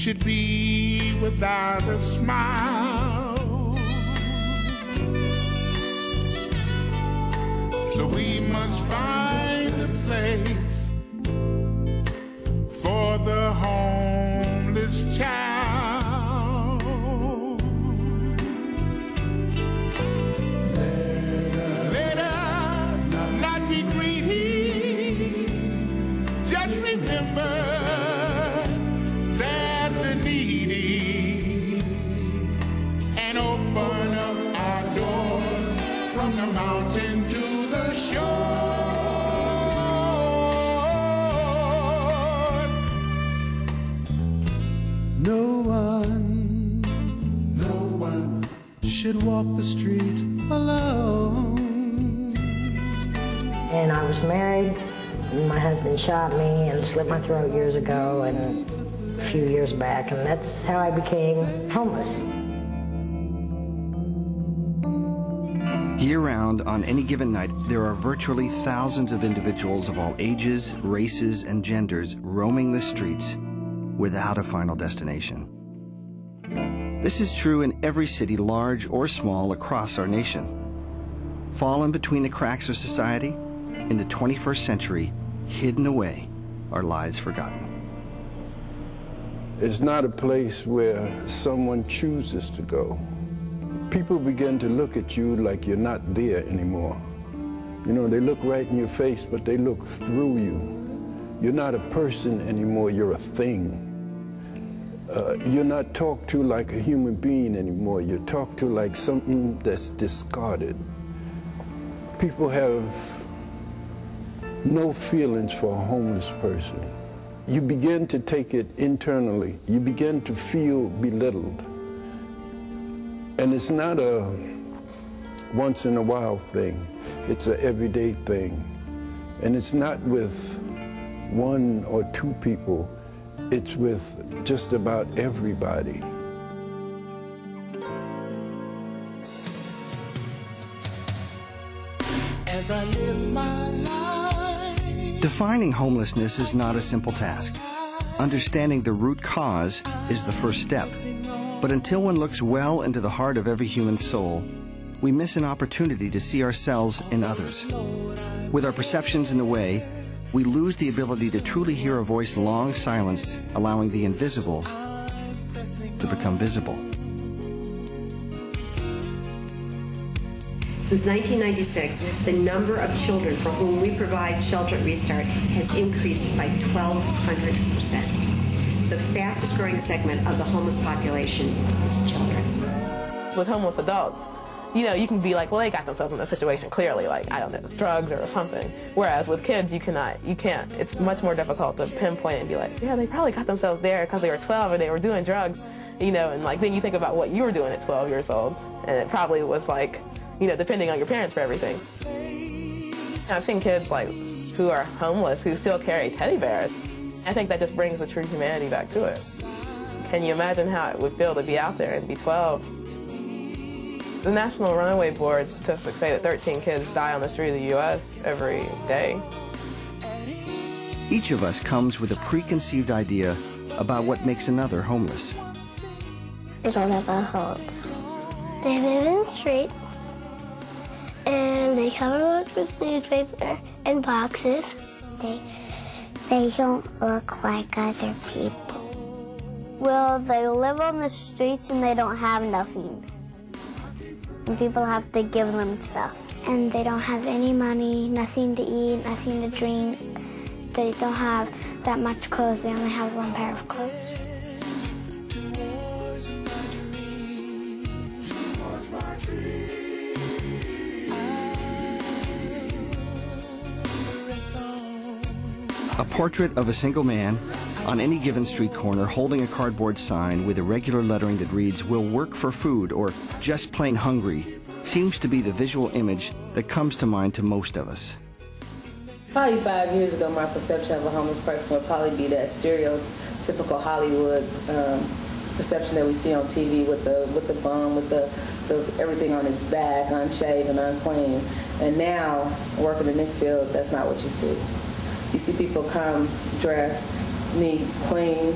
should be without a smile. So we must find a place for the homeless child. Let us not be greedy. Just remember there's a needy, and open up our doors from the mountain to the shore. No one should walk the streets alone. And I was married. My husband shot me and slit my throat years ago and a few years back, and that's how I became homeless. Year-round, on any given night, there are virtually thousands of individuals of all ages, races, and genders roaming the streets without a final destination. This is true in every city, large or small, across our nation. Fallen between the cracks of society, in the 21st century, hidden away, our lives forgotten. It's not a place where someone chooses to go. People begin to look at you like you're not there anymore. You know, they look right in your face, but they look through you. You're not a person anymore, you're a thing. You're not talked to like a human being anymore. You're talked to like something that's discarded. People have no feelings for a homeless person. You begin to take it internally. You begin to feel belittled. And it's not a once in a while thing. It's an everyday thing. And it's not with one or two people. It's with just about everybody. As I live my life. Defining homelessness is not a simple task. Understanding the root cause is the first step. But until one looks well into the heart of every human soul, we miss an opportunity to see ourselves in others. With our perceptions in the way, we lose the ability to truly hear a voice long silenced, allowing the invisible to become visible. Since 1996, the number of children for whom we provide shelter at Restart has increased by 1,200%. The fastest growing segment of the homeless population is children. With homeless adults, you know, you can be like, well, they got themselves in a situation clearly, like, I don't know, drugs or something. Whereas with kids, you can't. It's much more difficult to pinpoint and be like, yeah, they probably got themselves there because they were 12 and they were doing drugs, you know, and like then you think about what you were doing at 12 years old, and it probably was like, you know, depending on your parents for everything. And I've seen kids like who are homeless who still carry teddy bears. I think that just brings the true humanity back to it. Can you imagine how it would feel to be out there and be 12? The National Runaway Board statistics say that 13 kids die on the street of the U.S. every day. Each of us comes with a preconceived idea about what makes another homeless. They don't have a home. They live in the street, and they cover up with newspaper and boxes. They don't look like other people. Well, they live on the streets and they don't have nothing. And people have to give them stuff. And they don't have any money, nothing to eat, nothing to drink. They don't have that much clothes. They only have one pair of clothes. A portrait of a single man on any given street corner holding a cardboard sign with irregular lettering that reads, "Will work for food," or "just plain hungry," seems to be the visual image that comes to mind to most of us. Probably 5 years ago, my perception of a homeless person would probably be that stereotypical Hollywood perception that we see on TV with the bum, with the everything on his back, unshaved and unclean. And now, working in this field, that's not what you see. You see people come dressed, neat, clean,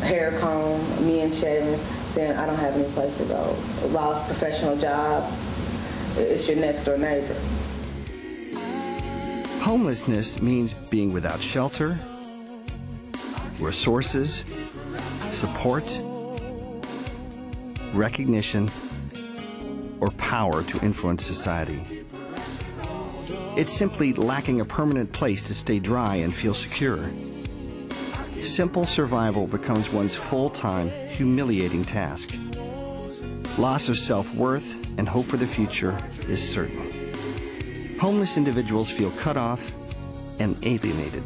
hair comb, men shaving, saying, I don't have any place to go. Lost professional jobs. It's your next door neighbor. Homelessness means being without shelter, resources, support, recognition, or power to influence society. It's simply lacking a permanent place to stay dry and feel secure. Simple survival becomes one's full-time, humiliating task. Loss of self-worth and hope for the future is certain. Homeless individuals feel cut off and alienated.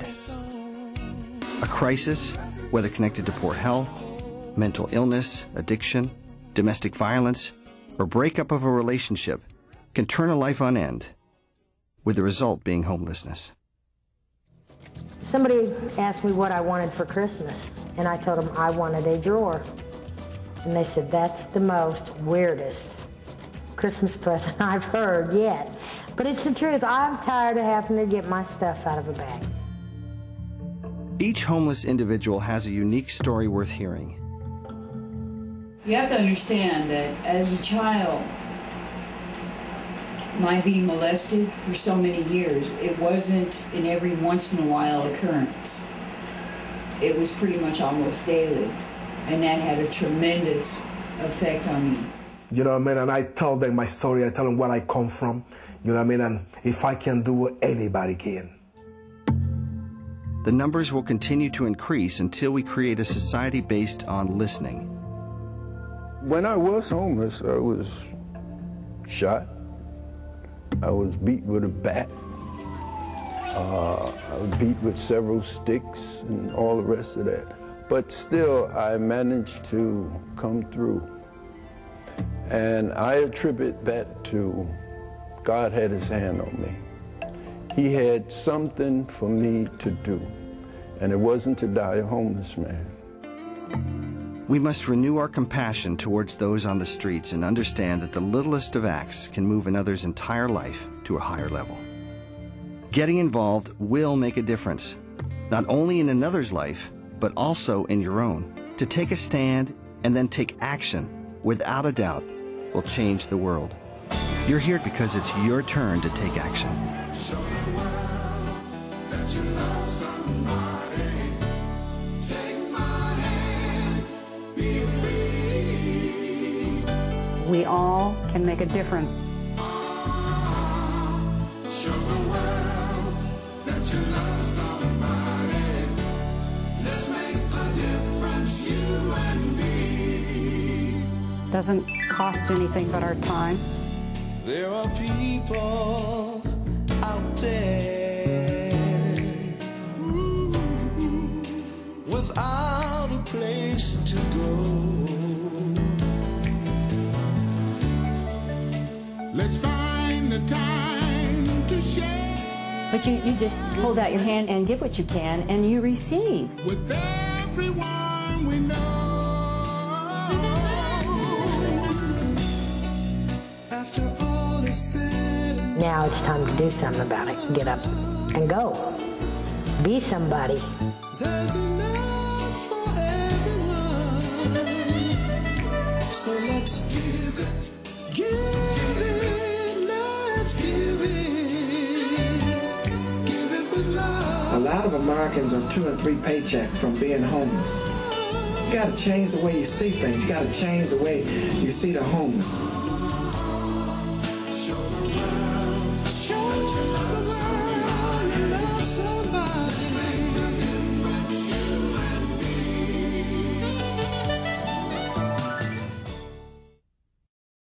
A crisis, whether connected to poor health, mental illness, addiction, domestic violence, or breakup of a relationship, can turn a life on end, with the result being homelessness. Somebody asked me what I wanted for Christmas, and I told them I wanted a drawer. And they said, that's the most weirdest Christmas present I've heard yet. But it's the truth. I'm tired of having to get my stuff out of a bag. Each homeless individual has a unique story worth hearing. You have to understand that as a child, my being molested for so many years, it wasn't an every once in a while occurrence. It was pretty much almost daily, and that had a tremendous effect on me. You know what I mean? And I tell them my story, I tell them where I come from, you know what I mean? And if I can do it, anybody can. The numbers will continue to increase until we create a society based on listening. When I was homeless, I was shot. I was beat with a bat. I was beat with several sticks and all the rest of that. But still, I managed to come through. And I attribute that to God had his hand on me. He had something for me to do, and it wasn't to die a homeless man. We must renew our compassion towards those on the streets and understand that the littlest of acts can move another's entire life to a higher level. Getting involved will make a difference, not only in another's life, but also in your own. To take a stand and then take action, without a doubt, will change the world. You're here because it's your turn to take action. Show the world that you love somebody. Take my hand, be free. We all can make a difference. Show the world that you love somebody. Let's make a difference, you and me. Doesn't cost anything but our time. There are people out there without a place to go. Let's find the time to share. But you just hold out your hand and give what you can, and you receive. With everyone we know. After all is said and Now it's time to do something about it. Get up and go. Be somebody. there's enough for everyone. So let's give it, let's give it with love. A lot of Americans are 2 and 3 paychecks from being homeless. You gotta change the way you see things. You gotta change the way you see the homeless.